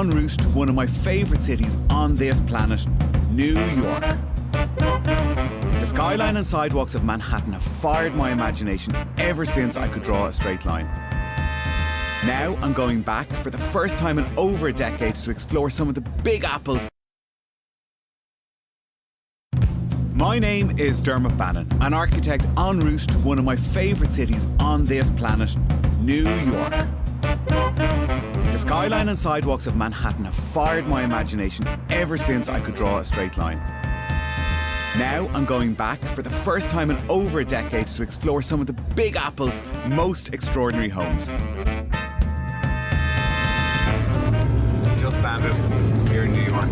en route to one of my favourite cities on this planet, New York. The skyline and sidewalks of Manhattan have fired my imagination ever since I could draw a straight line. Now I'm going back for the first time in over a decade to explore some of the big apples. My name is Dermot Bannon, an architect en route to one of my favourite cities on this planet, New York. The skyline and sidewalks of Manhattan have fired my imagination ever since I could draw a straight line. Now I'm going back for the first time in over a decade to explore some of the Big Apple's most extraordinary homes. I've just landed here in New York.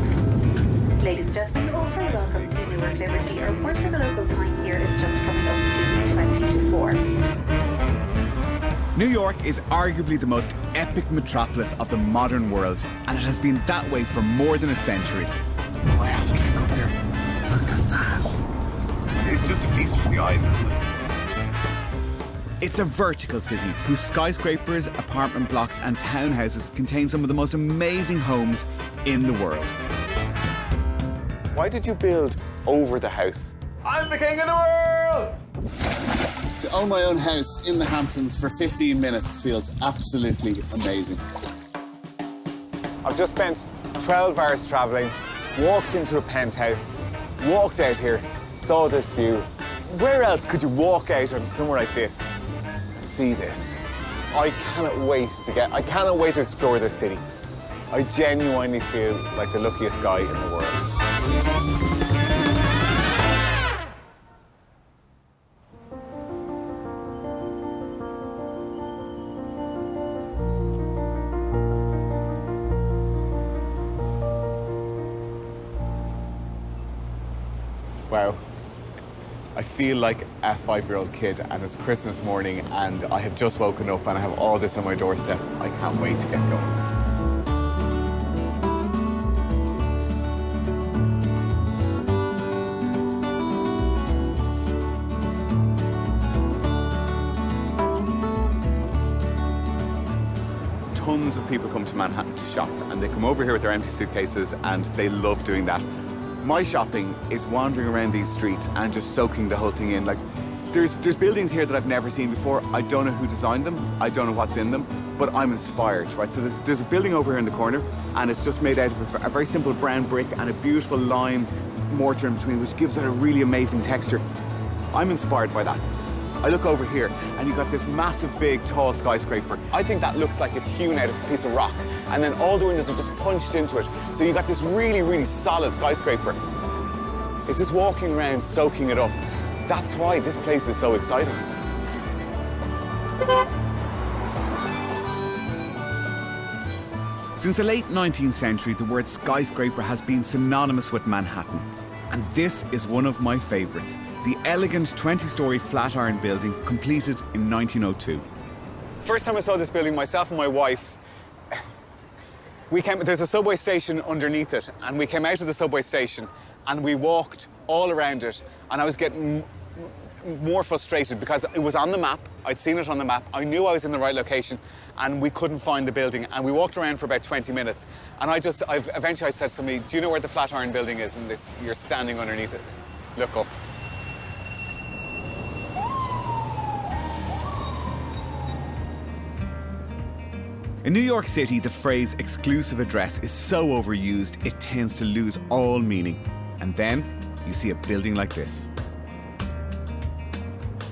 Ladies and gentlemen, also welcome to Newark Liberty Airport, where the local time here is just coming up to 20 to 4. New York is arguably the most epic metropolis of the modern world, and it has been that way for more than a century. Oh, I have to drink up there. Look at that. It's just a feast for the eyes, isn't it? It's a vertical city whose skyscrapers, apartment blocks and townhouses contain some of the most amazing homes in the world. Why did you build over the house? I'm the king of the world! To own my own house in the Hamptons for 15 minutes feels absolutely amazing. I've just spent 12 hours traveling, walked into a penthouse, walked out here, saw this view. Where else could you walk out on somewhere like this and see this? I cannot wait to explore this city. I genuinely feel like the luckiest guy in the world. Wow. I feel like a 5-year-old kid, and it's Christmas morning and I have just woken up and I have all this on my doorstep. I can't wait to get going. Tons of people come to Manhattan to shop, and they come over here with their empty suitcases and they love doing that. My shopping is wandering around these streets and just soaking the whole thing in. Like, there's buildings here that I've never seen before. I don't know who designed them. I don't know what's in them, but I'm inspired, right? So there's a building over here in the corner, and it's just made out of a very simple brown brick and a beautiful lime mortar in between, which gives it a really amazing texture. I'm inspired by that. I look over here, and you've got this massive, big, tall skyscraper. I think that looks like it's hewn out of a piece of rock, and then all the windows are just punched into it. So you've got this really, really solid skyscraper. It's just walking around, soaking it up. That's why this place is so exciting. Since the late 19th century, the word skyscraper has been synonymous with Manhattan. And this is one of my favourites. The elegant 20-storey Flatiron building completed in 1902. First time I saw this building, myself and my wife, there's a subway station underneath it, and we came out of the subway station and we walked all around it, and I was getting more frustrated because it was on the map. I'd seen it on the map. I knew I was in the right location, and we couldn't find the building. And we walked around for about 20 minutes. And eventually I said to somebody, do you know where the Flatiron building is? And you're standing underneath it. Look up. In New York City, the phrase exclusive address is so overused, it tends to lose all meaning. And then you see a building like this.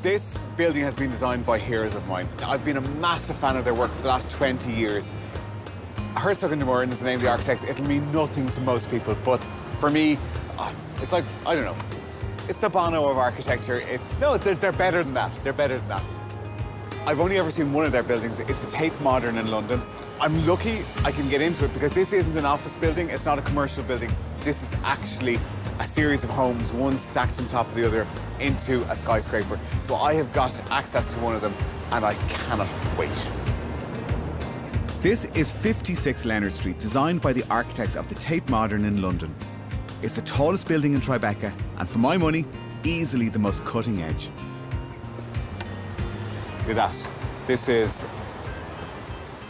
This building has been designed by heroes of mine. I've been a massive fan of their work for the last 20 years. Herzog & de Meuron is the name of the architects. It'll mean nothing to most people, but for me, it's like, I don't know. It's the Bono of architecture. They're better than that. They're better than that. I've only ever seen one of their buildings. It's the Tate Modern in London. I'm lucky I can get into it because this isn't an office building. It's not a commercial building. This is actually a series of homes, one stacked on top of the other into a skyscraper. So I have got access to one of them, and I cannot wait. This is 56 Leonard Street, designed by the architects of the Tate Modern in London. It's the tallest building in Tribeca, and for my money, easily the most cutting edge. Look at that. It's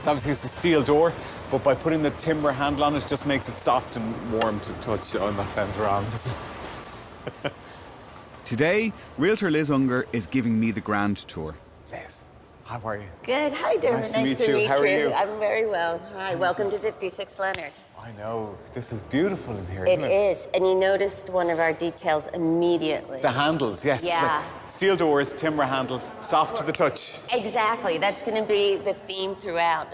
obviously a steel door, but by putting the timber handle on it, just makes it soft and warm to touch. Oh, and that sounds wrong. Today, Realtor Liz Unger is giving me the grand tour. Liz, how are you? Good. Hi, Dermot. Nice to meet you. How are you? I'm very well. Hi. Welcome to 56 Leonard. I know. This is beautiful in here, It isn't it? is. And you noticed one of our details immediately. The handles, yes. Yeah. Like steel doors, timber handles, soft to the touch. Exactly. That's going to be the theme throughout.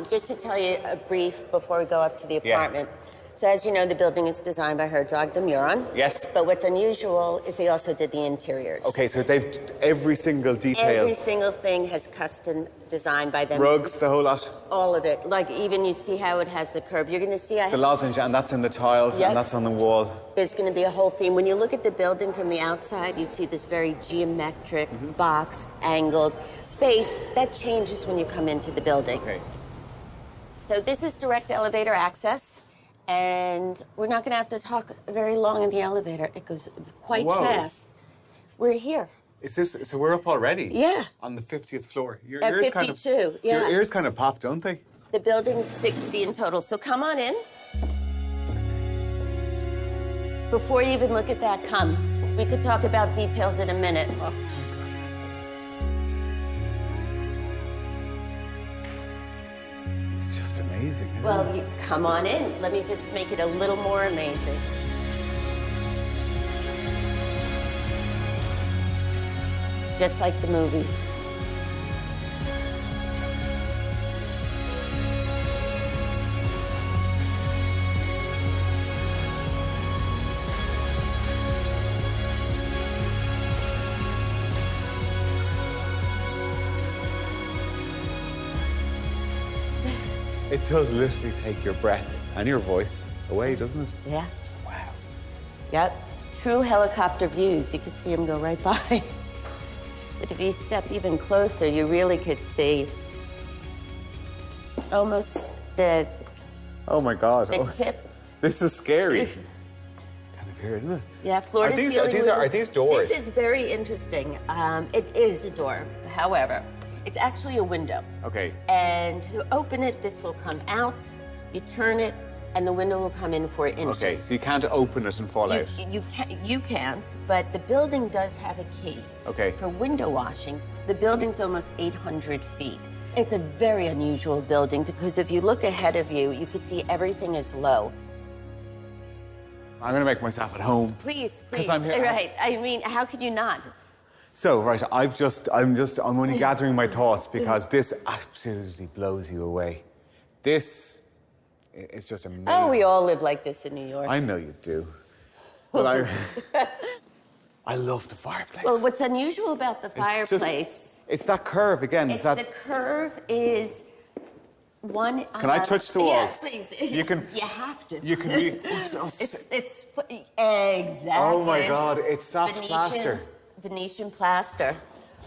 Just to tell you a brief before we go up to the apartment. So as you know, the building is designed by Herzog de Meuron. Yes. But what's unusual is they also did the interiors. Okay, so they've every single detail. Every single thing has custom designed by them. Rugs, the whole lot. All of it. Like even you see how it has the curve. You're going to see The lozenge, and that's in the tiles, Yep. and that's on the wall. There's going to be a whole theme. When you look at the building from the outside, you see this very geometric box, angled space. That changes when you come into the building. Okay. So this is direct elevator access, and we're not going to have to talk very long in the elevator. It goes quite Whoa. fast. We're here. Is this, so we're up already? Yeah. On the 50th floor. Your At ears kind of, 52, yeah. Your ears kind of pop, don't they? The building's 60 in total, so come on in. Before you even look at that, come. We could talk about details in a minute. It's just amazing. Isn't Well, it? you come on in. Let me just make it a little more amazing. Just like the movies. It does literally take your breath and your voice away, doesn't it? Yeah. Wow. Yep. True helicopter views. You could see them go right by. But if you step even closer, you really could see almost the Oh my God. The Oh, tip. This is scary. Kind of here, isn't it? Yeah, floor Are to these- ceiling. are these doors? This is very interesting. It is a door. However, it's actually a window. Okay. And to open it, this will come out. You turn it, and the window will come in 4 inches. Okay, so you can't open it and fall out. You can't, but the building does have a key. Okay. For window washing, the building's almost 800 feet. It's a very unusual building because if you look ahead of you, you could see everything is low. I'm going to make myself at home. Please. 'Cause I'm here- Right. I mean, how could you not? So, right, I'm only gathering my thoughts because this absolutely blows you away. This is just amazing. Oh, we all live like this in New York. I know you do. But I love the fireplace. Well, what's unusual about the It's just- fireplace, it's that curve again. it's Is that? the curve is one. Can I touch the walls? Yeah, please. You can. You have to. You can read. It's exactly. Oh my God! It's soft plaster. Venetian plaster.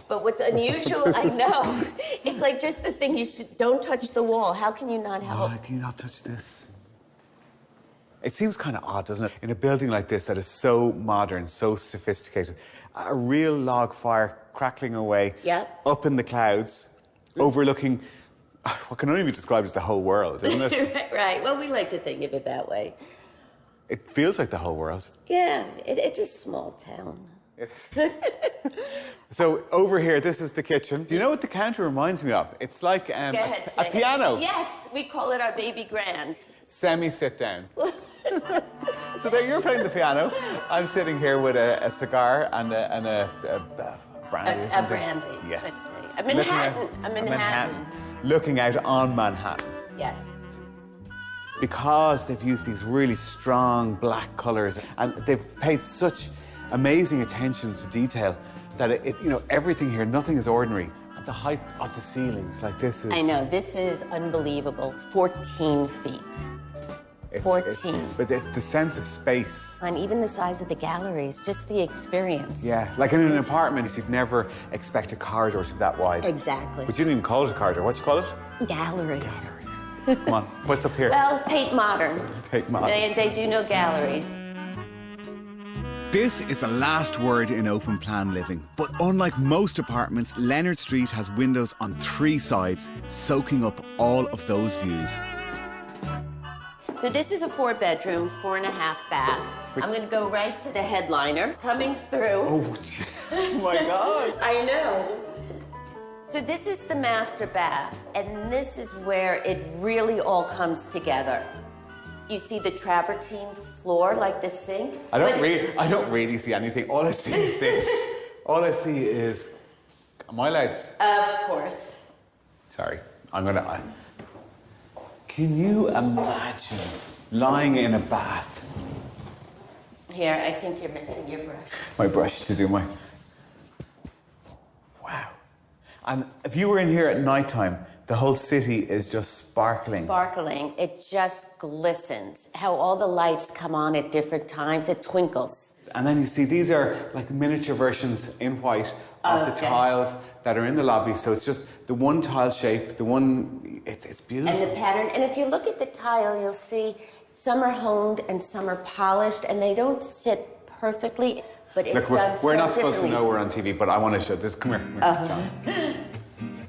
But what's unusual, I know, it's like just the thing don't touch the wall. How can you not help? Oh, can you not touch this? It seems kind of odd, doesn't it? In a building like this that is so modern, so sophisticated, a real log fire crackling away, Yep. up in the clouds, overlooking what can only be described as the whole world, isn't it? Right. Well, we like to think of it that way. It feels like the whole world. Yeah, it's a small town. So over here, this is the kitchen. Do you know what the counter reminds me of? It's like Go ahead, a say it. piano. Yes, we call it our baby grand. Semi-sit down. So there you're playing the piano. I'm sitting here with a cigar and a brandy or A something. brandy. Yes. Let's see. A Manhattan. A Manhattan. Looking out on Manhattan. Yes. Because they've used these really strong black colours and they've paid such amazing attention to detail that everything here, nothing is ordinary. And the height of the ceilings, like this is... I know, this is unbelievable. 14 feet. 14. But the sense of space. And even the size of the galleries, just the experience. Yeah, like in an apartment, you'd never expect a corridor to be that wide. Exactly. But you didn't even call it a corridor. What do you call it? Gallery. Come on, what's up here? Well, Tate Modern. Tate Modern. They do know galleries. This is the last word in open plan living. But unlike most apartments, Leonard Street has windows on 3 sides, soaking up all of those views. So this is a 4-bedroom, 4.5 bath. I'm going to go right to the headliner coming through. Oh my God. I know. So this is the master bath, and this is where it really all comes together. You see the travertine floor, like the sink. I don't really see anything. All I see is this. All I see is my legs. Of course. Sorry, Can you imagine lying in a bath? Here, I think you're missing your brush. My brush to do my... Wow. And if you were in here at nighttime, the whole city is just sparkling. Sparkling. It just glistens. How all the lights come on at different times. It twinkles. And then you see these are like miniature versions in white of the tiles that are in the lobby. So it's just the one tile shape, the one, it's beautiful. And the pattern. And if you look at the tile, you'll see some are honed and some are polished, and they don't sit perfectly, but it's done so we're not supposed to differently. know we're on TV, but I want to show this. Come here, John. Look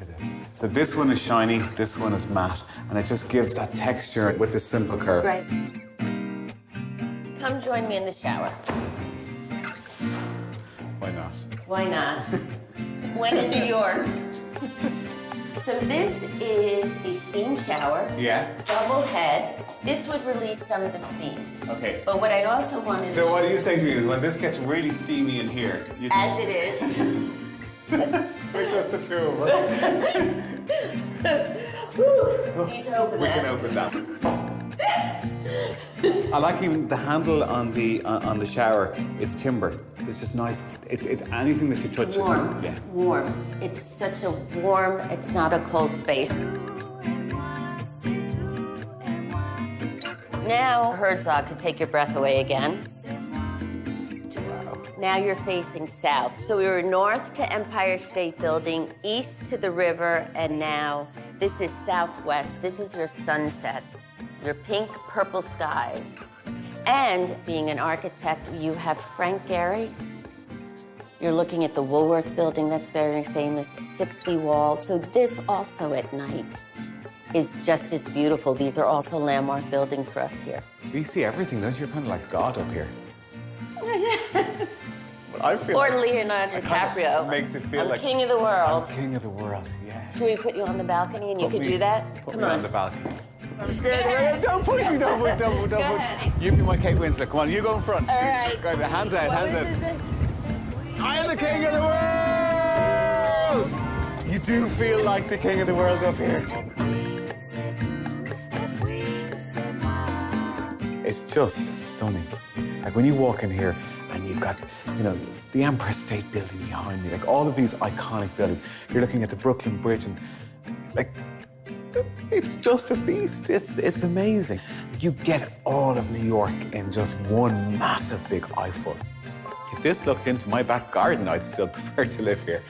at this. So this one is shiny, this one is matte, and it just gives that texture with this simple curve. Right. Come join me in the shower. Why not? Why not? When in New York. So this is a steam shower. Yeah. Double head. This would release some of the steam. Okay. But what I also wanted So what are you saying to me is when this gets really steamy in here, you just... as it is. We're just the two of us. Whew, need to open We that. can open that. I like even the handle on the shower is timber. So it's just nice. It anything that you touch Warmth. is Warmth. It's such a warm, it's not a cold space. Now, Herzog could take your breath away again. Now you're facing south. So we were north to Empire State Building, east to the river, and now this is southwest. This is your sunset, your pink, purple skies. And being an architect, you have Frank Gehry. You're looking at the Woolworth building, that's very famous, 60 walls. So this also at night is just as beautiful. These are also landmark buildings for us here. You see everything, don't you? You're kind of like God up here. I feel Or like Leonardo DiCaprio. It makes it feel I'm like king of the world. I'm king of the world. Yeah. Should we put you on the balcony and you Put could me- do that? Put Come me on. on the balcony. I'm scared. Don't push me. Don't push. Don't Go push. ahead. You be my Kate Winslet. Come on, you go in front. All right. Go ahead. Hands out. What Hands was out. this? I am the king of the world! You do feel like the king of the world up here. It's just stunning. Like when you walk in here and you've got, you know, the Empire State Building behind me, like all of these iconic buildings. You're looking at the Brooklyn Bridge and like, it's just a feast. It's amazing. You get all of New York in just one massive big eyeful. If this looked into my back garden, I'd still prefer to live here.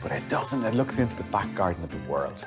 But it doesn't. It looks into the back garden of the world.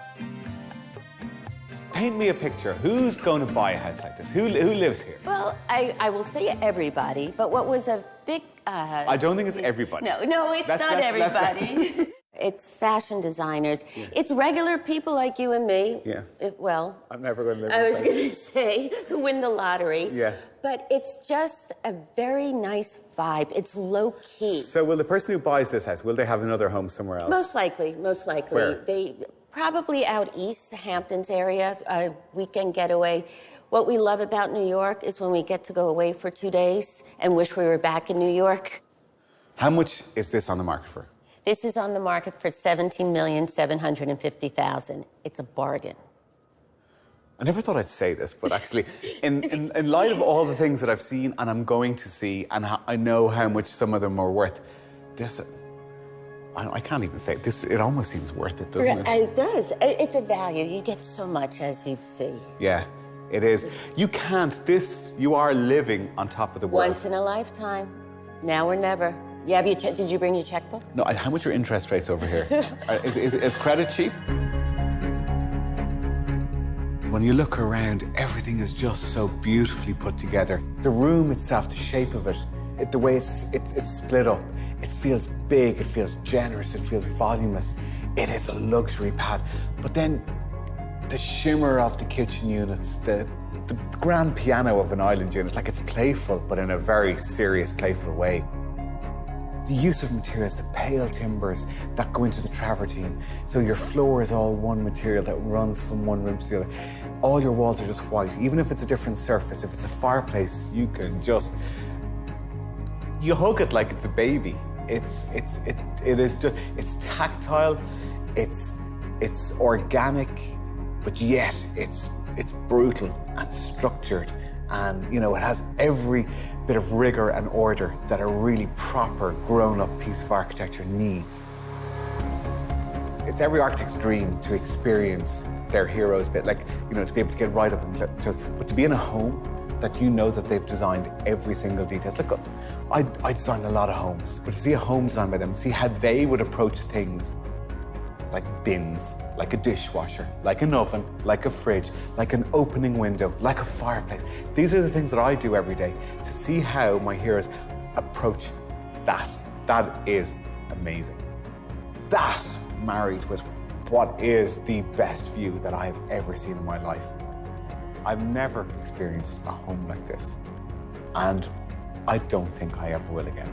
Paint me a picture. Who's going to buy a house like this? Who lives here? Well, I will say everybody, but what was a big... I don't think it's everybody. No, it's not everybody. It's fashion designers. Yeah. It's regular people like you and me. Yeah. Well, I'm never going to live I in was this. going to say, who win the lottery. Yeah. But it's just a very nice vibe. It's low key. So will the person who buys this house, will they have another home somewhere else? Most likely. Where? They probably out east, Hamptons area, a weekend getaway. What we love about New York is when we get to go away for 2 days and wish we were back in New York. How much is this on the market for? This is on the market for $17,750,000. It's a bargain. I never thought I'd say this, but actually, in light of all the things that I've seen and I'm going to see, and I know how much some of them are worth, this, I can't even say it. This, it almost seems worth it, doesn't it? It does. It's a value. You get so much, as you'd see. Yeah, it is. You can't, you are living on top of the world. Once in a lifetime. Now or never. You have did you bring your checkbook? No, how much are interest rates over here? Is credit cheap? When you look around, everything is just so beautifully put together. The room itself, the shape of it, the way it's split up, it feels big, it feels generous, it feels voluminous. It is a luxury pad. But then the shimmer of the kitchen units, the the grand piano of an island unit. Like, it's playful, but in a very serious, playful way. The use of materials, the pale timbers that go into the travertine. So your floor is all one material that runs from one room to the other. All your walls are just white. Even if it's a different surface, if it's a fireplace, you can just, you hug it like it's a baby. It's tactile, it's organic, but yet it's brutal and structured. And, you know, it has every bit of rigor and order that a really proper, grown-up piece of architecture needs. It's every architect's dream to experience their hero's bit, like, you know, to be able to get right up and but to be in a home that you know that they've designed every single detail. Look, I designed a lot of homes, but to see a home designed by them, see how they would approach things like bins, like a dishwasher, like an oven, like a fridge, like an opening window, like a fireplace. These are the things that I do every day. To see how my heroes approach that is amazing. That, married with what is the best view that I've ever seen in my life. I've never experienced a home like this, and I don't think I ever will again.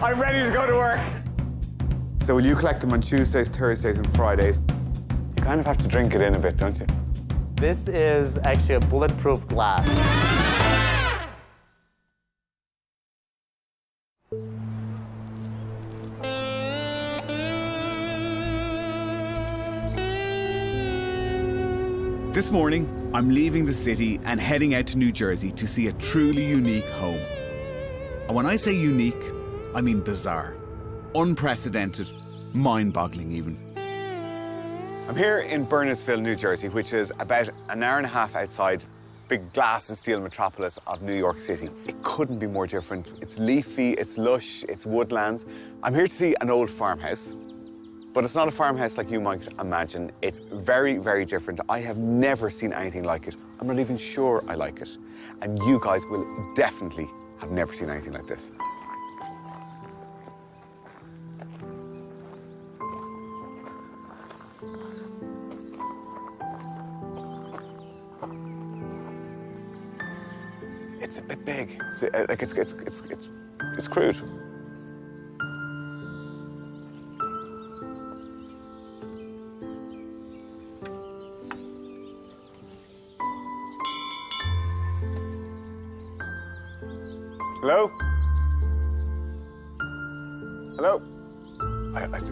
I'm ready to go to work. So will you collect them on Tuesdays, Thursdays, and Fridays? You kind of have to drink it in a bit, don't you? This is actually a bulletproof glass. This morning, I'm leaving the city and heading out to New Jersey to see a truly unique home. And when I say unique, I mean bizarre, unprecedented, mind-boggling even. I'm here in Bernardsville, New Jersey, which is about an hour and a half outside big glass and steel metropolis of New York City. It couldn't be more different. It's leafy, it's lush, it's woodlands. I'm here to see an old farmhouse, but it's not a farmhouse like you might imagine. It's very, very different. I have never seen anything like it. I'm not even sure I like it. And you guys will definitely have never seen anything like this. It's a bit big. It's crude. Hello? Hello?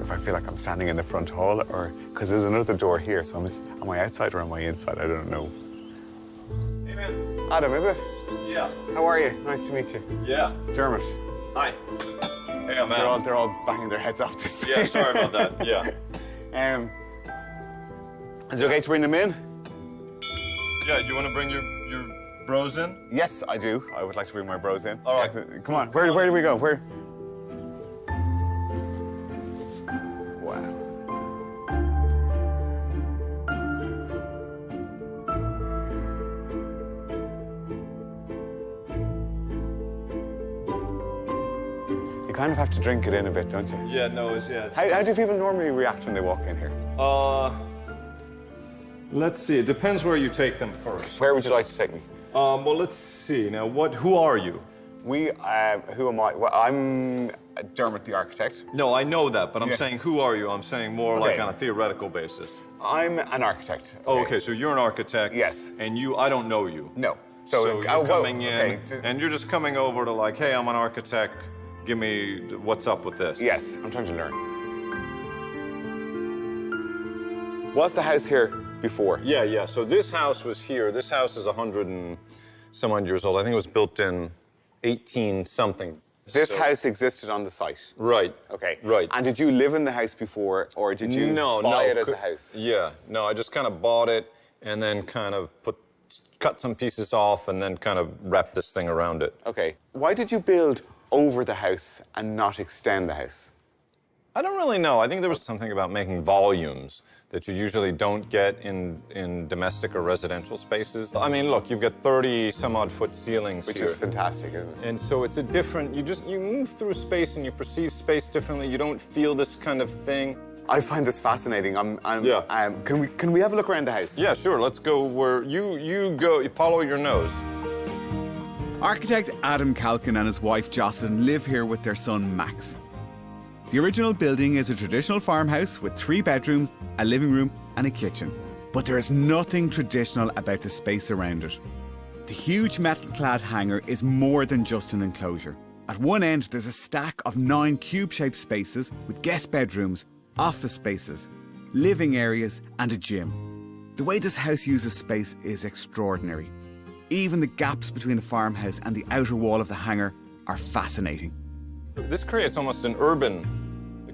If I feel like I'm standing in the front hall, or because there's another door here, so am I outside or am I inside? I don't know. Hey, man. Adam, is it? Yeah. How are you? Nice to meet you. Yeah. Dermot. Hi. Hey, I'm Adam. They're all banging their heads off this. Yeah, sorry about that. Yeah. Is it okay to bring them in? Yeah, you want to bring your bros in? Yes, I do. I would like to bring my bros in. All right. Come on. Where do we go? Where? Wow. You kind of have to drink it in a bit, don't you? Yeah, no, it's... How do people normally react when they walk in here? Let's see. It depends where you take them first. Where would you like to take me? Well, let's see. Now, who are you? Who am I? Well, I'm Dermot the architect. No, I know that, but I'm Yeah. saying who are you? I'm saying more like on a theoretical basis. I'm an architect. Oh, okay, so you're an architect. Yes. And I don't know you. No. So you're coming in, okay. and you're just coming over to like, hey, I'm an architect. Give me, what's up with this? Yes, I'm trying to learn. Was the house here before? Yeah. So this house was here. This house is 100 and some odd years old. I think it was built in 18-something. This house existed on the site? Right. Okay. Right. And did you live in the house before, or did you buy it as a house? Yeah. No, I just kind of bought it and then kind of cut some pieces off and then kind of wrapped this thing around it. Okay. Why did you build over the house and not extend the house? I don't really know. I think there was something about making volumes that you usually don't get in domestic or residential spaces. I mean, look, you've got 30 some odd foot ceilings Which here. is fantastic, isn't it? And so it's a different, you move through space and you perceive space differently. You don't feel this kind of thing. I find this fascinating. Can we have a look around the house? Yeah, sure. Let's go where you go. Follow your nose. Architect Adam Calkin and his wife Jocelyn live here with their son Max. The original building is a traditional farmhouse with 3 bedrooms, a living room and a kitchen. But there is nothing traditional about the space around it. The huge metal-clad hangar is more than just an enclosure. At one end, there's a stack of 9 cube-shaped spaces with guest bedrooms, office spaces, living areas and a gym. The way this house uses space is extraordinary. Even the gaps between the farmhouse and the outer wall of the hangar are fascinating. This creates almost an urban,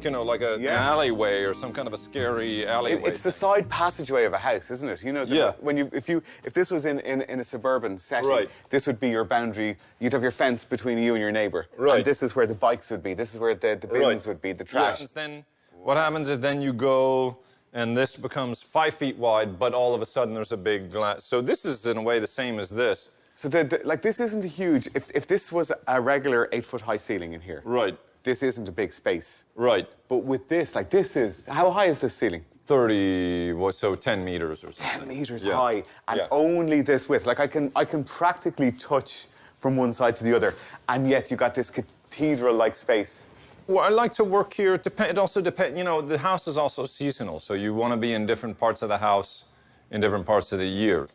like an alleyway or some kind of a scary alleyway. It's the side passageway of a house, isn't it? You know, if this was in a suburban setting, right, this would be your boundary. You'd have your fence between you and your neighbour. Right. And this is where the bikes would be. This is where the bins would be, the trash. Yeah. Then what happens is then you go and this becomes 5 feet wide, but all of a sudden there's a big glass. So this is in a way the same as this. So like this isn't a huge. If this was a regular 8-foot high ceiling in here, right, this isn't a big space. Right. But with this, like this is, how high is this ceiling? 10 meters or something. 10 meters high, and only this width. Like I can practically touch from one side to the other, and yet you got this cathedral-like space. Well, I like to work here. It also depends, the house is also seasonal, so you want to be in different parts of the house in different parts of the year.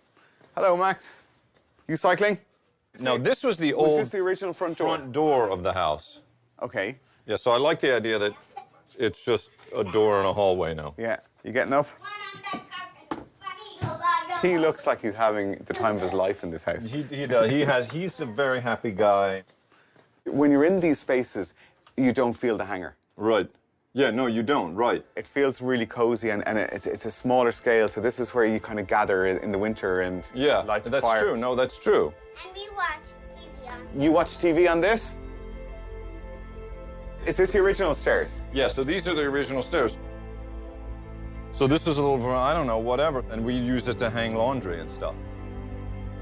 Hello, Max. You cycling? No, this was the old... Was this the original front door of the house. Okay. Yeah, so I like the idea that it's just a door and a hallway now. Yeah. You getting up? He looks like he's having the time of his life in this house. He does. He's a very happy guy. When you're in these spaces, you don't feel the hangar. Right. Yeah, no, you don't, right. It feels really cozy, and it's a smaller scale, so this is where you kind of gather in the winter and light the fire. That's true. No, that's true. And we watch TV on. You watch TV on this? Is this the original stairs? Yeah, so these are the original stairs. So this is a little, I don't know, whatever, and we use it to hang laundry and stuff.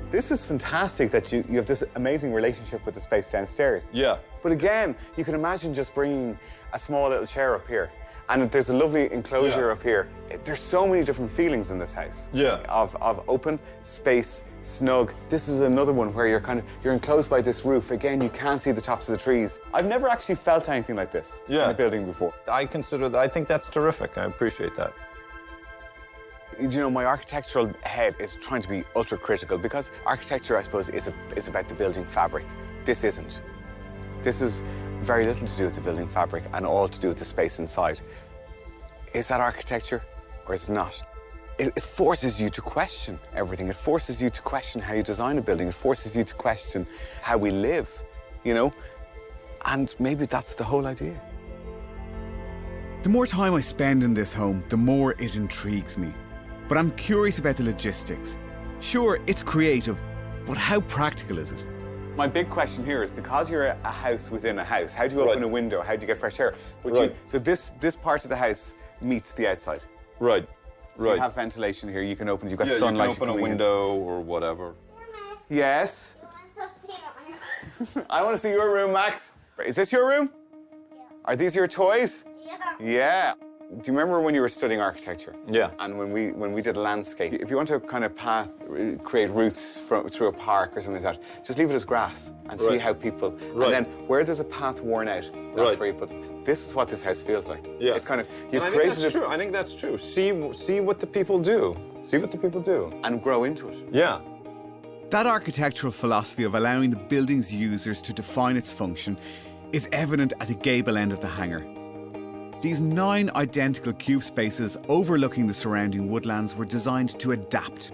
This is fantastic that you have this amazing relationship with the space downstairs. Yeah. But again, you can imagine just bringing a small little chair up here. And there's a lovely enclosure up here. There's so many different feelings in this house. Yeah. Of open, space, snug. This is another one where you're enclosed by this roof. Again, you can't see the tops of the trees. I've never actually felt anything like this in a building before. I think that's terrific. I appreciate that. My architectural head is trying to be ultra critical because architecture, I suppose, is about the building fabric. This isn't. This is very little to do with the building fabric and all to do with the space inside. Is that architecture or is it not? It forces you to question everything. It forces you to question how you design a building. It forces you to question how we live, And maybe that's the whole idea. The more time I spend in this home, the more it intrigues me. But I'm curious about the logistics. Sure, it's creative, but how practical is it? My big question here is, because you're a house within a house, how do you open a window? How do you get fresh air? So this part of the house meets the outside. Right. So you have ventilation here. You can open. You've got sunlight. You can open a window or whatever. Yes. I want to see your room, Max. Is this your room? Yeah. Are these your toys? Yeah. Yeah. Do you remember when you were studying architecture? Yeah. And when we did a landscape, if you want to kind of create routes through a park or something like that, just leave it as grass and see how people. And then where there's a path worn out, that's where you put them. This is what this house feels like. Yeah. It's kind of I think that's true. I think that's true. See what the people do. See what the people do. And grow into it. Yeah. That architectural philosophy of allowing the building's users to define its function is evident at the gable end of the hangar. These 9 identical cube spaces overlooking the surrounding woodlands were designed to adapt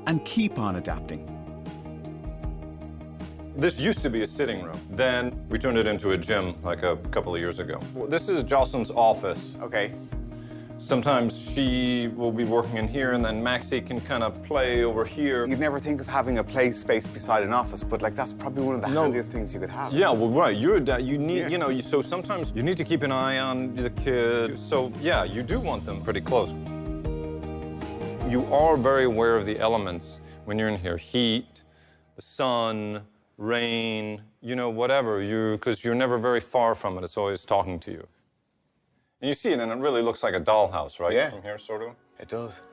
and keep on adapting. This used to be a sitting room. Then we turned it into a gym like a couple of years ago. This is Jocelyn's office. Okay. Sometimes she will be working in here, and then Maxie can kind of play over here. You'd never think of having a play space beside an office, but like that's probably one of the handiest things you could have. Yeah, well, right. You're a dad. You need, Yeah. you know, so sometimes you need to keep an eye on the kid. So yeah, you do want them pretty close. You are very aware of the elements when you're in here: heat, the sun, rain, you know, whatever. Because you're never very far from it. It's always talking to you. And you see it, and it really looks like a dollhouse, right? Yeah. From here, sort of. It does.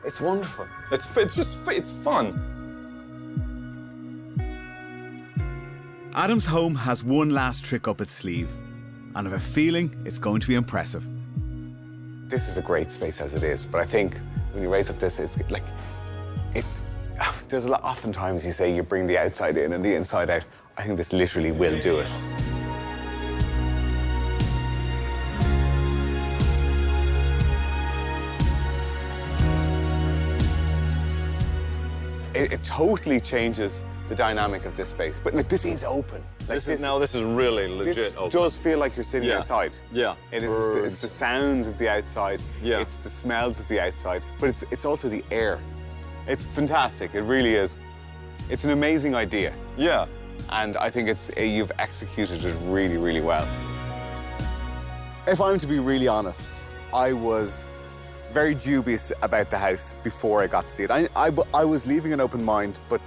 It's wonderful. It's fun. Adam's home has one last trick up its sleeve, and I've a feeling it's going to be impressive. This is a great space as it is, but I think when you raise up this, it's like, there's a lot, oftentimes you say you bring the outside in and the inside out. I think this literally will do it. It totally changes the dynamic of this space. But like, this is open. Like, This is really legit this open. does feel like you're sitting Yeah. outside. Yeah. It is. It's the sounds of the outside. Yeah. It's the smells of the outside. But it's also the air. It's fantastic. It really is. It's an amazing idea, Yeah. and I think you've executed it really, really well. If I'm to be really honest, I was very dubious about the house before I got to see it. I was leaving an open mind, but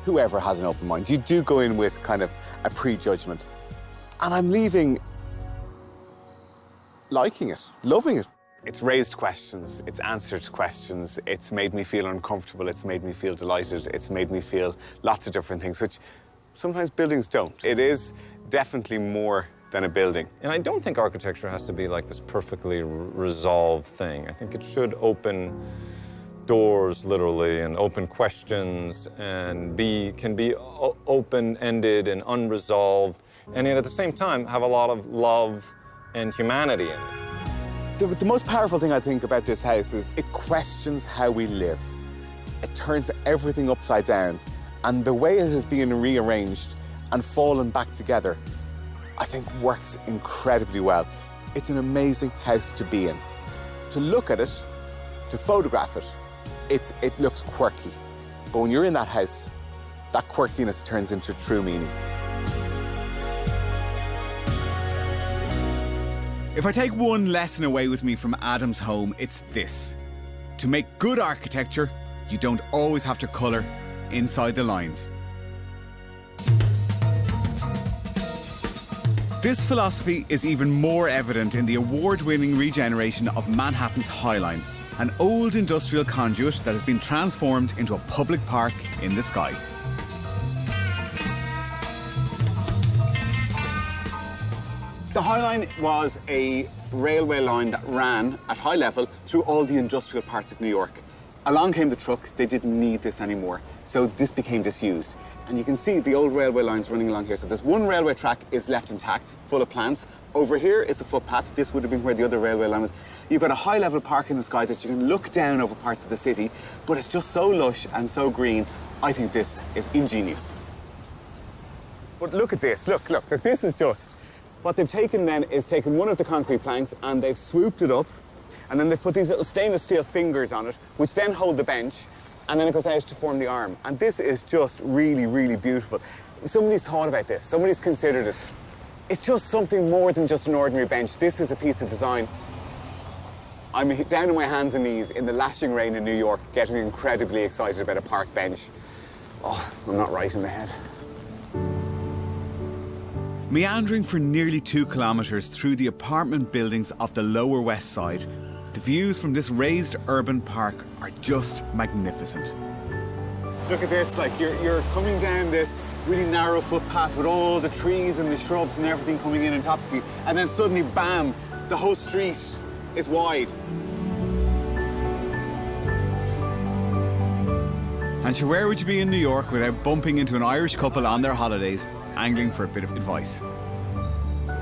whoever has an open mind, you do go in with kind of a prejudgment. And I'm leaving liking it, loving it. It's raised questions, it's answered questions, it's made me feel uncomfortable, it's made me feel delighted, it's made me feel lots of different things, which sometimes buildings don't. It is definitely more than a building. And I don't think architecture has to be like this perfectly resolved thing. I think it should open doors, literally, and open questions, and can be open-ended and unresolved, and yet at the same time have a lot of love and humanity in it. The most powerful thing I think about this house is it questions how we live. It turns everything upside down, and the way it is being rearranged and fallen back together, I think works incredibly well. It's an amazing house to be in. To look at it, to photograph it, it looks quirky. But when you're in that house, that quirkiness turns into true meaning. If I take one lesson away with me from Adam's home, it's this. To make good architecture, you don't always have to colour inside the lines. This philosophy is even more evident in the award-winning regeneration of Manhattan's High Line, an old industrial conduit that has been transformed into a public park in the sky. The High Line was a railway line that ran at high level through all the industrial parts of New York. Along came the truck, they didn't need this anymore, so this became disused. And you can see the old railway lines running along here. So this one railway track is left intact, full of plants. Over here is the footpath. This would have been where the other railway line was. You've got a high-level park in the sky that you can look down over parts of the city, but it's just so lush and so green. I think this is ingenious. But look at this, look, this is just... What they've taken then is taken one of the concrete planks and they've swooped it up, and then they've put these little stainless steel fingers on it, which then hold the bench, and then it goes out to form the arm. And this is just really, really beautiful. Somebody's thought about this, somebody's considered it. It's just something more than just an ordinary bench. This is a piece of design. I'm down on my hands and knees in the lashing rain in New York, getting incredibly excited about a park bench. Oh, I'm not right in the head. Meandering for nearly 2 kilometres through the apartment buildings of the Lower West Side, the views from this raised urban park are just magnificent. Look at this, like you're coming down this really narrow footpath with all the trees and the shrubs and everything coming in on top of you, and then suddenly, bam, the whole street is wide. And sure, where would you be in New York without bumping into an Irish couple on their holidays, angling for a bit of advice?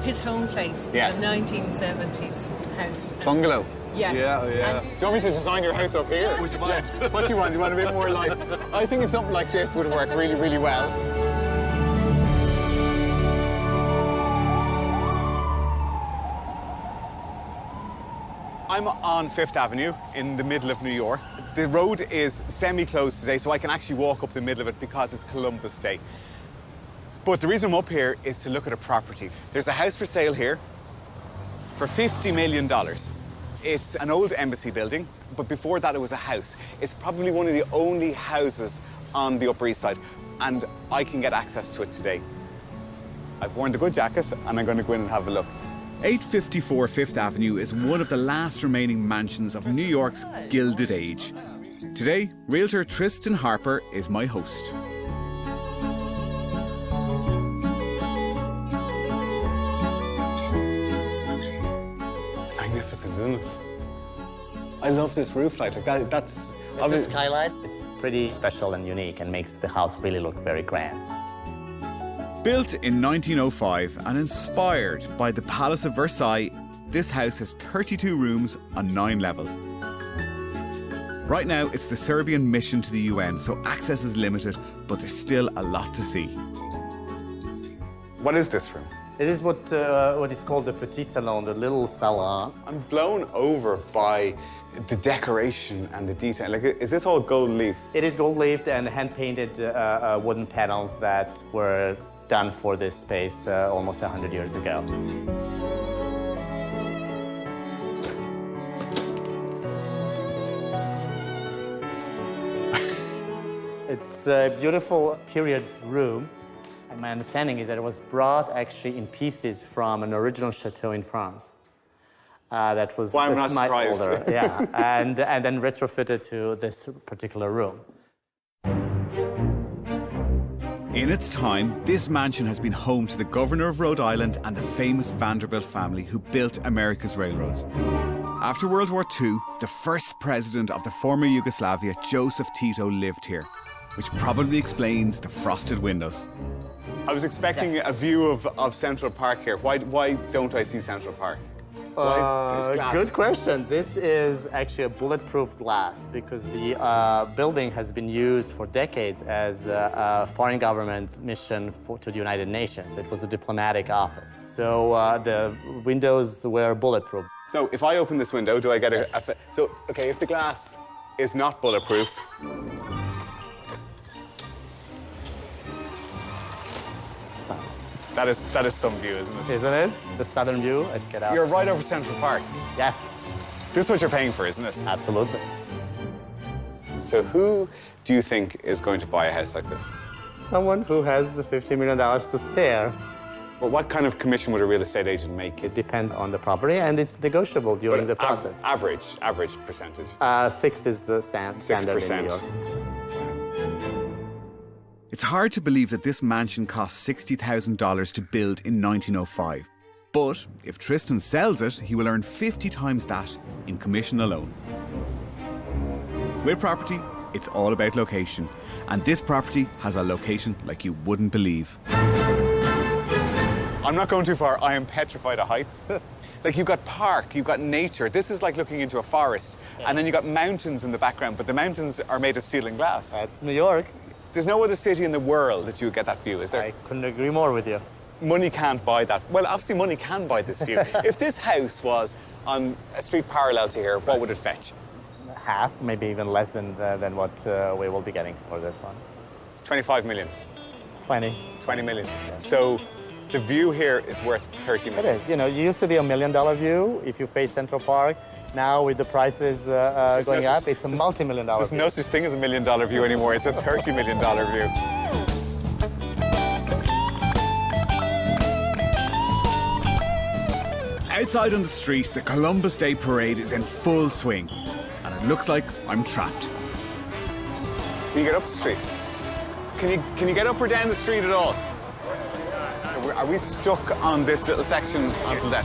His home place is Yeah. a 1970s house. Bungalow. Yeah. Do you want me to design your house up here? Would you mind? Yeah. What do you want? Do you want a bit more life? I was thinking something like this would work really, really well. I'm on Fifth Avenue in the middle of New York. The road is semi-closed today, so I can actually walk up the middle of it because it's Columbus Day. But the reason I'm up here is to look at a property. There's a house for sale here for $50 million. It's an old embassy building, but before that it was a house. It's probably one of the only houses on the Upper East Side, and I can get access to it today. I've worn the good jacket, and I'm going to go in and have a look. 854 Fifth Avenue is one of the last remaining mansions of New York's Gilded Age. Today, realtor Tristan Harper is my host. It's magnificent, isn't it? I love this roof light. Like that's The skylight is pretty special and unique and makes the house really look very grand. Built in 1905 and inspired by the Palace of Versailles, this house has 32 rooms on 9 levels. Right now, it's the Serbian mission to the UN, so access is limited, but there's still a lot to see. What is this room? It is what is called the petit salon, the little salon. I'm blown over by the decoration and the detail. Like, is this all gold leaf? It is gold-leafed and hand-painted wooden panels that were done for this space almost 100 years ago. It's a beautiful period room. And my understanding is that it was brought actually in pieces from an original chateau in France. That was Well, I'm not much surprised. older, yeah, and then retrofitted to this particular room. In its time, this mansion has been home to the Governor of Rhode Island and the famous Vanderbilt family who built America's railroads. After World War II, the first president of the former Yugoslavia, Joseph Tito, lived here, which probably explains the frosted windows. I was expecting a view of Central Park here. Why don't I see Central Park? Why is this glass? Good question. This is actually a bulletproof glass because the building has been used for decades as a foreign government mission to the United Nations. It was a diplomatic office. So the windows were bulletproof. So if I open this window, do I get so, okay, if the glass is not bulletproof, that is some view, isn't it? Isn't it? The southern view. Let's get out. You're right over Central Park. Yes, This is what you're paying for, isn't it? absolutely. So who do you think is going to buy a house like this? Someone who has $50 million to spare. Well, what kind of commission would a real estate agent make? It depends on the property, and it's negotiable during the process. Average percentage. 6 is the standard in New York. It's hard to believe that this mansion cost $60,000 to build in 1905. But if Tristan sells it, he will earn 50 times that in commission alone. With property, it's all about location. And this property has a location like you wouldn't believe. I'm not going too far. I am petrified of heights. Like, you've got park, you've got nature. This is like looking into a forest. And then you've got mountains in the background, but the mountains are made of steel and glass. That's New York. There's no other city in the world that you would get that view, is there? I couldn't agree more with you. Money can't buy that. Well, obviously money can buy this view. If this house was on a street parallel to here, what would it fetch? Half, maybe even less than what we will be getting for this one. It's 25 million. 20. 20 million. So the view here is worth 30 It million. is. You know, it used to be $1 million view if you face Central Park. Now, with the prices going up, it's a multi-million-dollar There's view. no such thing as $1 million view anymore. It's a $30 million view. Outside on the street, the Columbus Day Parade is in full swing. And it looks like I'm trapped. Can you get up the street? Can you get up or down the street at all? Are we stuck on this little section until then?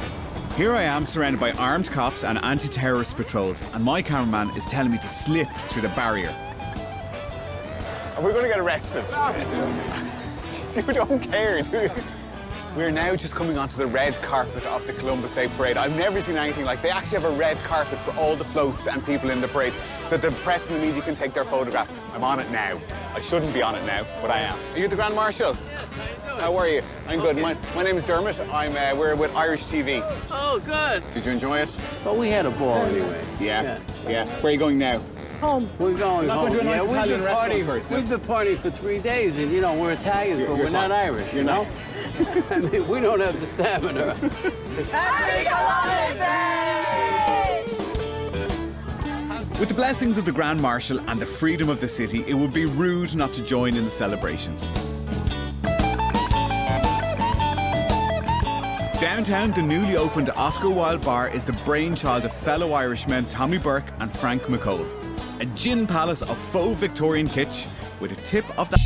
Here I am surrounded by armed cops and anti-terrorist patrols, and my cameraman is telling me to slip through the barrier. Are we going to get arrested? You don't care, do you? We're now just coming onto the red carpet of the Columbus Day Parade. I've never seen anything like. They actually have a red carpet for all the floats and people in the parade, so the press and the media can take their photograph. I'm on it now. I shouldn't be on it now, but I am. Are you the Grand Marshal? Yes, how you doing? How are you? I'm good. Okay. My name is Dermot. We're with Irish TV. Oh, good. Did you enjoy it? Well, we had a ball anyway. Yeah. Where are you going now? Home. We're going Not home. going to a nice Italian been restaurant partying, first, We've been partying for 3 days, and, you know, we're Italians, but we're not Irish, you know? I mean, we don't have the stamina. With the blessings of the Grand Marshal and the freedom of the city, it would be rude not to join in the celebrations. Downtown, the newly opened Oscar Wilde Bar is the brainchild of fellow Irishmen Tommy Burke and Frank McCole. A gin palace of faux Victorian kitsch with a tip of the...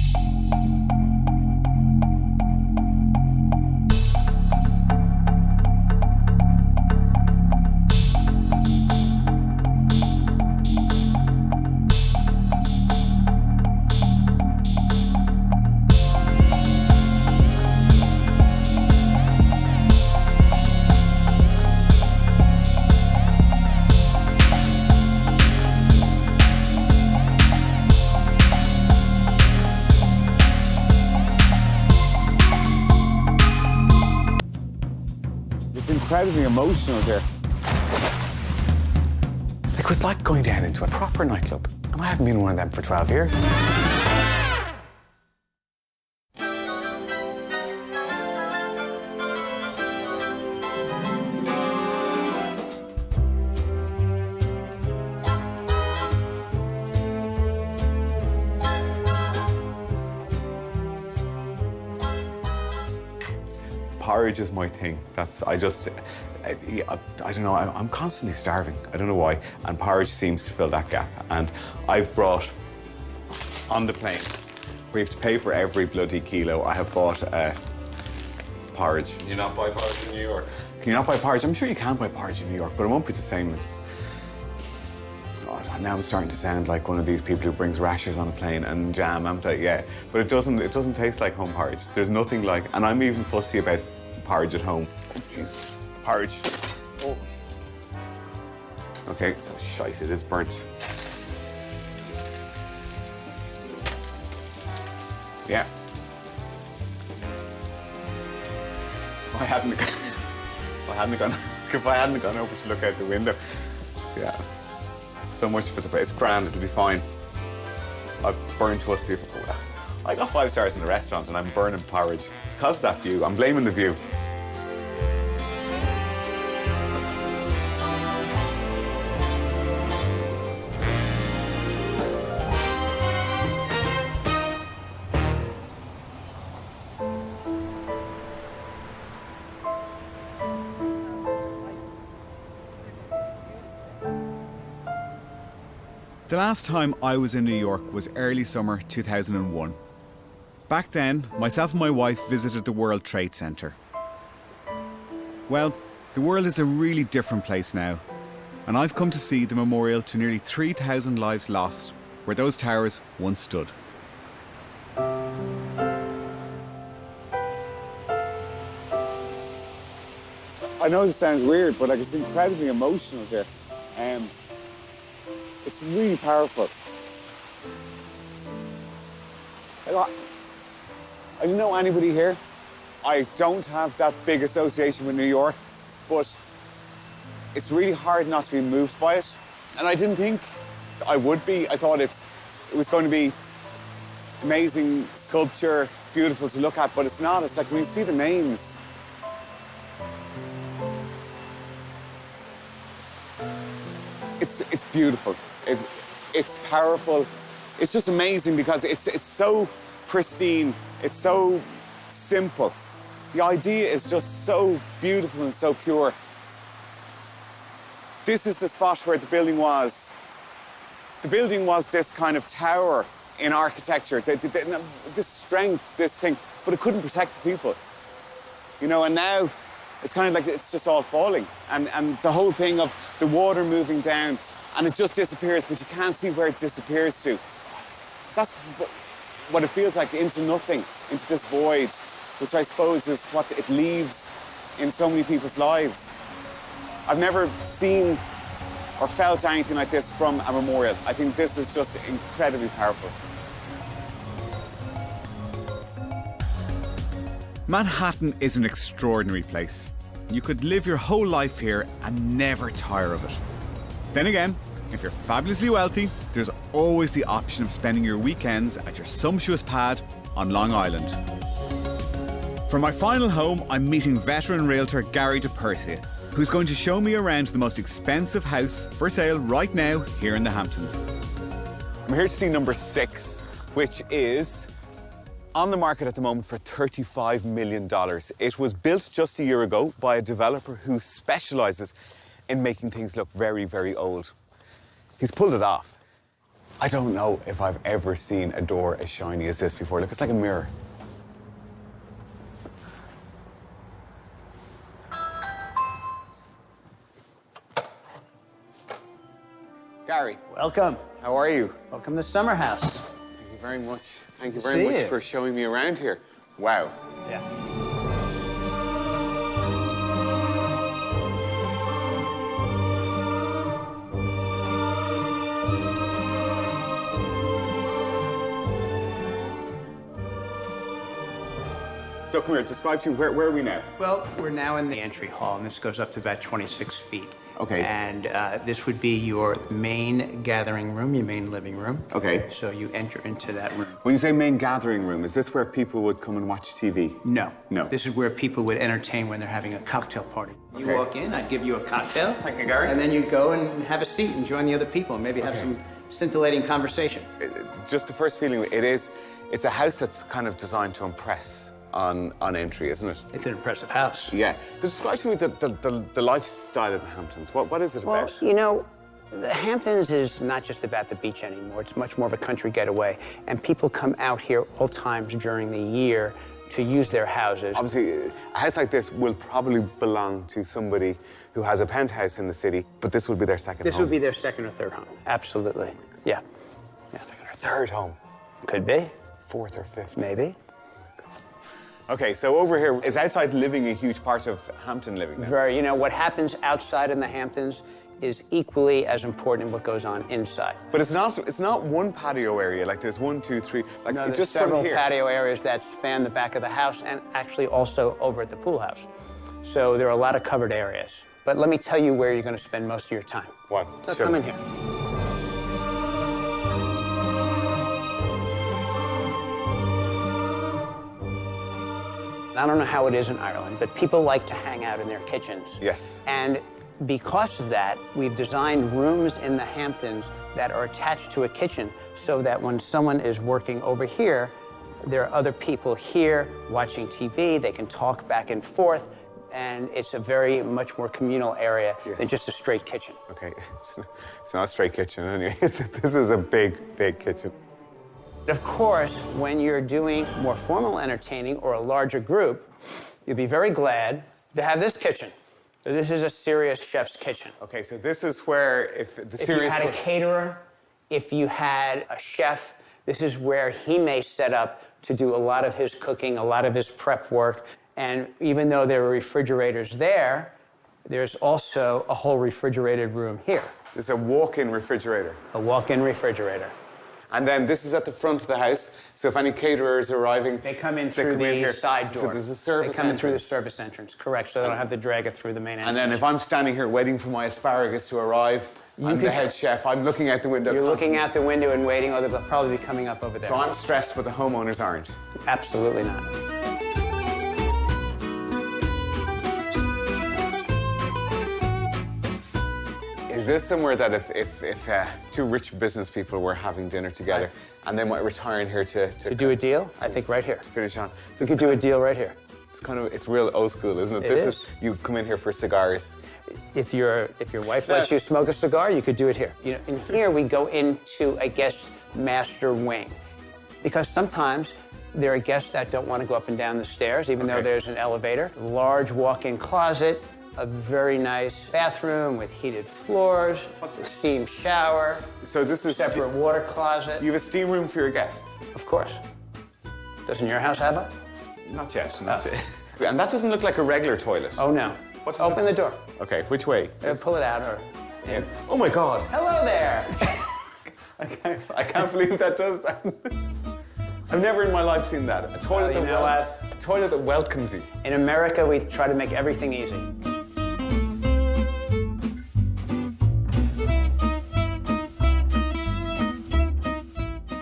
It's incredibly emotional here. It was like going down into a proper nightclub, and I haven't been in one of them for 12 years. Porridge is my thing. I don't know, I'm constantly starving. I don't know why. And porridge seems to fill that gap. And I've brought, on the plane, we have to pay for every bloody kilo. I have bought porridge. Can you not buy porridge in New York? Can you not buy porridge? I'm sure you can buy porridge in New York, but it won't be the same as... God, now I'm starting to sound like one of these people who brings rashers on a plane and jam, am I? Yeah. But it doesn't taste like home porridge. There's nothing like... And I'm even fussy about porridge at home. Oh, jeez. Porridge. Oh. Okay, so shite, it is burnt. Yeah. If I hadn't gone over to look out the window. Yeah. So much for the... It's grand, it'll be fine. I've burned to us before. I got 5 stars in the restaurant and I'm burning porridge. It's because of that view. I'm blaming the view. The last time I was in New York was early summer 2001. Back then, myself and my wife visited the World Trade Center. Well, the world is a really different place now, and I've come to see the memorial to nearly 3,000 lives lost, where those towers once stood. I know this sounds weird, but like it's incredibly emotional here. It's really powerful. I don't know anybody here. I don't have that big association with New York, but it's really hard not to be moved by it. And I didn't think I would be. I thought it was going to be amazing sculpture, beautiful to look at, but it's not. It's like when you see the names. It's beautiful. It's powerful. It's just amazing because it's so pristine. It's so simple. The idea is just so beautiful and so pure. This is the spot where the building was. The building was this kind of tower in architecture. This strength, this thing, but it couldn't protect the people. You know, and now it's kind of like it's just all falling. And the whole thing of the water moving down and it just disappears, but you can't see where it disappears to. That's what it feels like, into nothing, into this void. which I suppose is what it leaves in so many people's lives. I've never seen or felt anything like this from a memorial. I think this is just incredibly powerful. Manhattan is an extraordinary place. You could live your whole life here and never tire of it. Then again, if you're fabulously wealthy, there's always the option of spending your weekends at your sumptuous pad on Long Island. For my final home, I'm meeting veteran realtor Gary DePersia, who's going to show me around the most expensive house for sale right now here in the Hamptons. I'm here to see number 6, which is on the market at the moment for $35 million. It was built just a year ago by a developer who specializes in making things look very, very old. He's pulled it off. I don't know if I've ever seen a door as shiny as this before. Look, it's like a mirror. Gary. Welcome. How are you? Welcome to Summer House. Thank you very much. Thank you very much for showing me around here. Wow. Yeah. So come here, describe to me, where are we now? Well, we're now in the entry hall, and this goes up to about 26 feet. Okay. And this would be your main gathering room, your main living room. Okay. So you enter into that room. When you say main gathering room, is this where people would come and watch TV? No. No. This is where people would entertain when they're having a cocktail party. You Okay. walk in, I'd give you a cocktail. Thank you, Gary. And then you go and have a seat and join the other people and maybe have some scintillating conversation. Just the first feeling, it's a house that's kind of designed to impress on entry, isn't it? It's an impressive house. Yeah. Describe to me the lifestyle of the Hamptons. What is it Well, about? you know, the Hamptons is not just about the beach anymore. It's much more of a country getaway. And people come out here all times during the year to use their houses. Obviously, a house like this will probably belong to somebody who has a penthouse in the city, but this will be their second home. This would be their second or third home. Absolutely. Yeah. Second or third home. Could be. Fourth or fifth. Maybe. Okay, so over here, is outside living a huge part of Hampton living then? Very. You know, what happens outside in the Hamptons is equally as important as what goes on inside. But it's not one patio area, like there's 1, 2, 3, like No, it's there's just several from here. patio areas that span the back of the house and actually also over at the pool house. So there are a lot of covered areas. But let me tell you where you're going to spend most of your time. What? So Sure. come in here. I don't know how it is in Ireland, but people like to hang out in their kitchens. Yes. And because of that, we've designed rooms in the Hamptons that are attached to a kitchen so that when someone is working over here, there are other people here watching TV, they can talk back and forth, and it's a very much more communal area than just a straight kitchen. Okay, it's not a straight kitchen anyway. This is a big, big kitchen. Of course, when you're doing more formal entertaining or a larger group, you'll be very glad to have this kitchen. This is a serious chef's kitchen. Okay, so this is where if you had a caterer, if you had a chef, this is where he may set up to do a lot of his cooking, a lot of his prep work. And even though there are refrigerators there, there's also a whole refrigerated room here. There's a walk-in refrigerator. A walk-in refrigerator. And then this is at the front of the house, so if any caterers are arriving... They come in through the side door. So there's a service They come in through the entrance. service entrance, correct, so they don't have to drag it through the main entrance. And then if I'm standing here waiting for my asparagus to arrive, I'm the head chef, I'm looking out the window You're looking constantly. out the window and waiting, or they'll probably be coming up over there. So I'm stressed, but the homeowners aren't. Absolutely not. Is this somewhere that if two rich business people were having dinner together and they might retire in here to do a deal? I think right here. To finish on. We could do a deal right here. It's real old school, isn't it? It This is. You come in here for cigars. If your wife lets you smoke a cigar, you could do it here. You know, in here we go into a guest master wing, because sometimes there are guests that don't want to go up and down the stairs, even though there's an elevator. A large walk-in closet, a very nice bathroom with heated floors, a steam shower. So this is separate water closet. You have a steam room for your guests. Of course. Doesn't your house have one? Not yet, not yet. And that doesn't look like a regular toilet. Oh, no. Open the door. Okay, which way? Pull it out or... Yeah. Oh my God. Hello there. I can't believe that does that. I've never in my life seen that. A toilet, a toilet that welcomes you. In America, we try to make everything easy.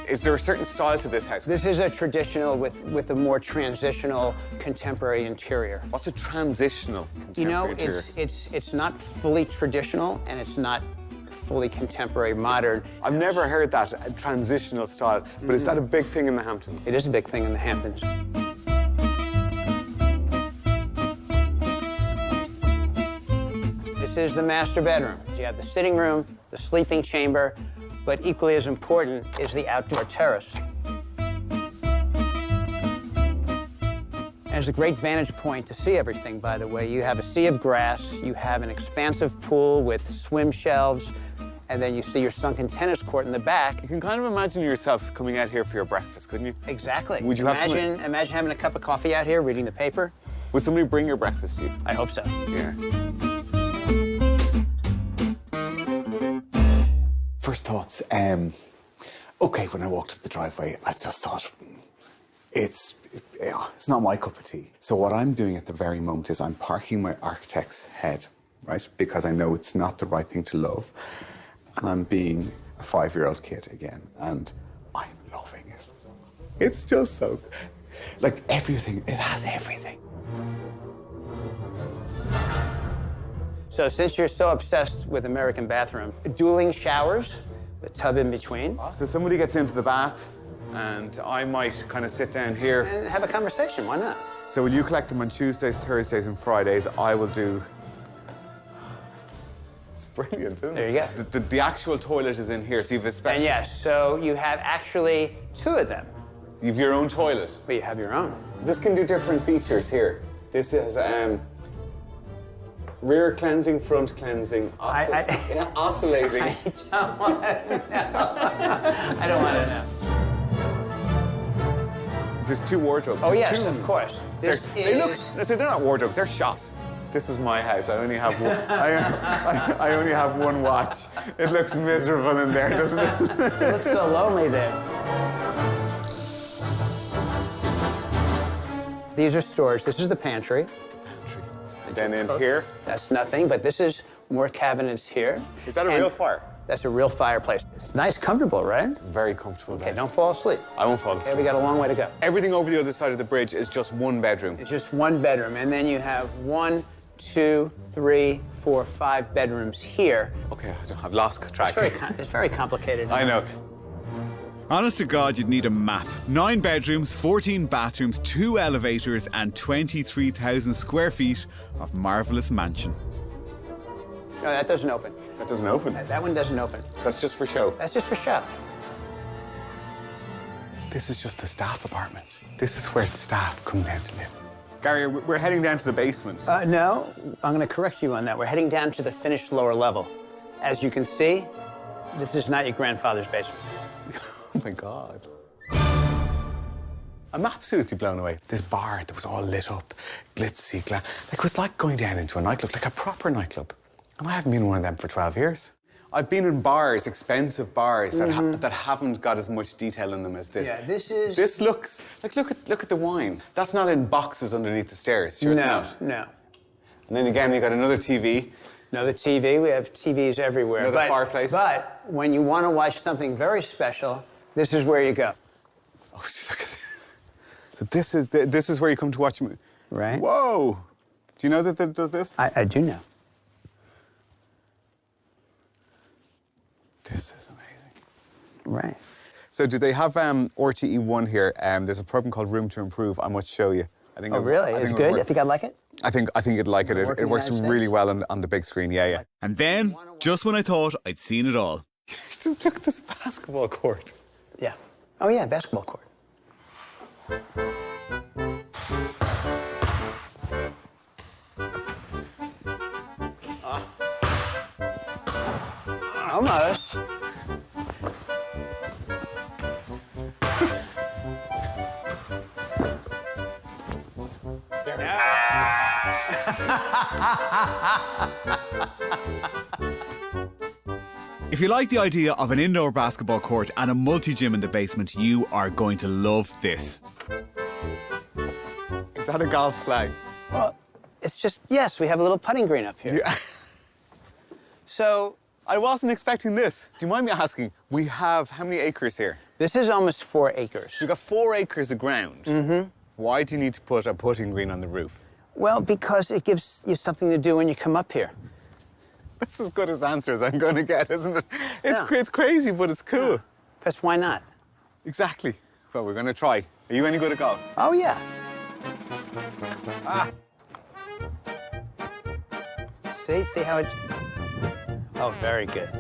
Is there a certain style to this house? This is a traditional with a more transitional contemporary interior. What's a transitional contemporary interior? It's not fully traditional and it's not fully contemporary modern. I've never heard that, a transitional style, but is that a big thing in the Hamptons? It is a big thing in the Hamptons. This is the master bedroom. You have the sitting room, the sleeping chamber, but equally as important is the outdoor terrace. And it's a great vantage point to see everything, by the way. You have a sea of grass, you have an expansive pool with swim shelves, and then you see your sunken tennis court in the back. You can kind of imagine yourself coming out here for your breakfast, couldn't you? Exactly. Would you imagine having a cup of coffee out here, reading the paper? Would somebody bring your breakfast to you? I hope so. Yeah. First thoughts, okay, when I walked up the driveway, I just thought, it's not my cup of tea. So what I'm doing at the very moment is I'm parking my architect's head, right? Because I know it's not the right thing to love. And I'm being a 5-year-old kid again, and I'm loving it. It's just so, like everything, it has everything. So since you're so obsessed with American bathroom, dueling showers, the tub in between. So somebody gets into the bath, and I might kind of sit down here. And have a conversation, why not? So will you collect them on Tuesdays, Thursdays, and Fridays? I will do... It's brilliant, isn't it? There you go. The actual toilet is in here, so you have a special... And yes, so you have actually 2 of them. You have your own toilet? But you have your own. This can do different features here. This is rear cleansing, front cleansing, oscillating. I don't want to know. I don't want to know. There's 2 wardrobes. Oh, yes, 2. of course. They're not wardrobes, they're shots. This is my house. I only have one. I only have one watch. It looks miserable in there, doesn't it? It looks so lonely there. These are storage. This is the pantry. And then in here. That's nothing, but this is more cabinets here. Is that a real fire? That's a real fireplace. It's nice, comfortable, right? It's very comfortable. Okay, don't fall asleep. I won't fall asleep. Okay, we got a long way to go. Everything over the other side of the bridge is just 1 bedroom. It's just 1 bedroom, and then you have 1, 2, 3, 4, 5 bedrooms here. Okay, I've lost track. It's very complicated. I know. Honest to God, you'd need a map. 9 bedrooms, 14 bathrooms, 2 elevators, and 23,000 square feet of marvellous mansion. No, that doesn't open. That doesn't open? That one doesn't open. That's just for show? That's just for show. This is just the staff apartment. This is where the staff come down to live. Gary, we're heading down to the basement. No, I'm going to correct you on that. We're heading down to the finished lower level. As you can see, this is not your grandfather's basement. Oh, my God. I'm absolutely blown away. This bar that was all lit up, glitzy, like it was like going down into a nightclub, like a proper nightclub. And I haven't been in one of them for 12 years. I've been in bars, expensive bars, that haven't got as much detail in them as this. Yeah, this is... This looks... Like, look at the wine. That's not in boxes underneath the stairs. Sure, it's not. No. And then again, we got another TV. Another TV. We have TVs everywhere. Another fireplace. But when you want to watch something very special, this is where you go. Oh, just look at this. So this is where you come to watch a movie. Right. Whoa. Do you know that it does this? I do know. This is amazing. Right. So do they have RTE1 here? There's a program called Room to Improve. I must show you. I think really? It's good? I think I'd like it? I think you'd like it. It works really well on the big screen. Yeah. And then, just when I thought I'd seen it all. Look at this basketball court. Yeah. Oh, yeah, basketball court. Almost. If you like the idea of an indoor basketball court and a multi-gym in the basement, you are going to love this. Is that a golf flag? Well, it's just, yes, we have a little putting green up here. Yeah. So, I wasn't expecting this. Do you mind me asking, we have how many acres here? this is almost 4 acres. So you've got 4 acres of ground. Mm-hmm. Why do you need to put a putting green on the roof? Well, because it gives you something to do when you come up here. That's as good as answers I'm going to get, isn't it? It's crazy, but it's cool. Yeah. Because why not? Exactly. Well, we're going to try. Are you any good at golf? Oh, yeah. Ah. See how it... Oh, very good.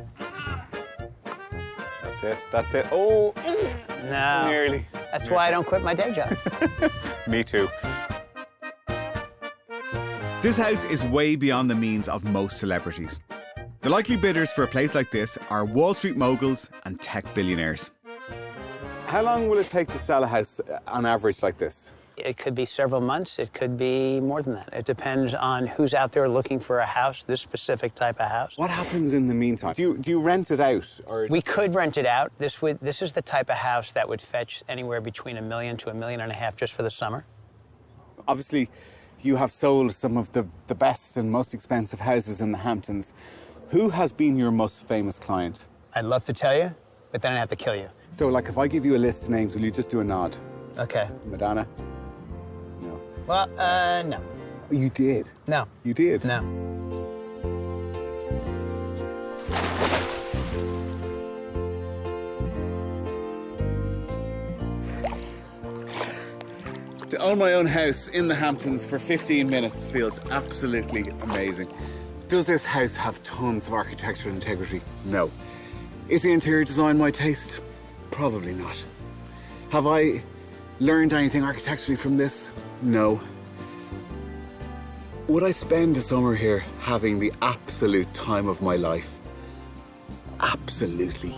That's it. Oh, No. nearly. That's why I don't quit my day job. Me too. This house is way beyond the means of most celebrities. The likely bidders for a place like this are Wall Street moguls and tech billionaires. How long will it take to sell a house on average like this? It could be several months. It could be more than that. It depends on who's out there looking for a house, this specific type of house. What happens in the meantime? Do you rent it out? Or... We could rent it out. This is the type of house that would fetch anywhere between $1 million to $1.5 million just for the summer. Obviously, you have sold some of the best and most expensive houses in the Hamptons. Who has been your most famous client? I'd love to tell you, but then I'd have to kill you. So, like, if I give you a list of names, will you just do a nod? Okay. Madonna? No. Well, no. You did? No. You did? No. To own my own house in the Hamptons for 15 minutes feels absolutely amazing. Does this house have tons of architectural integrity? No. Is the interior design my taste? Probably not. Have I learned anything architecturally from this? No. Would I spend a summer here having the absolute time of my life? Absolutely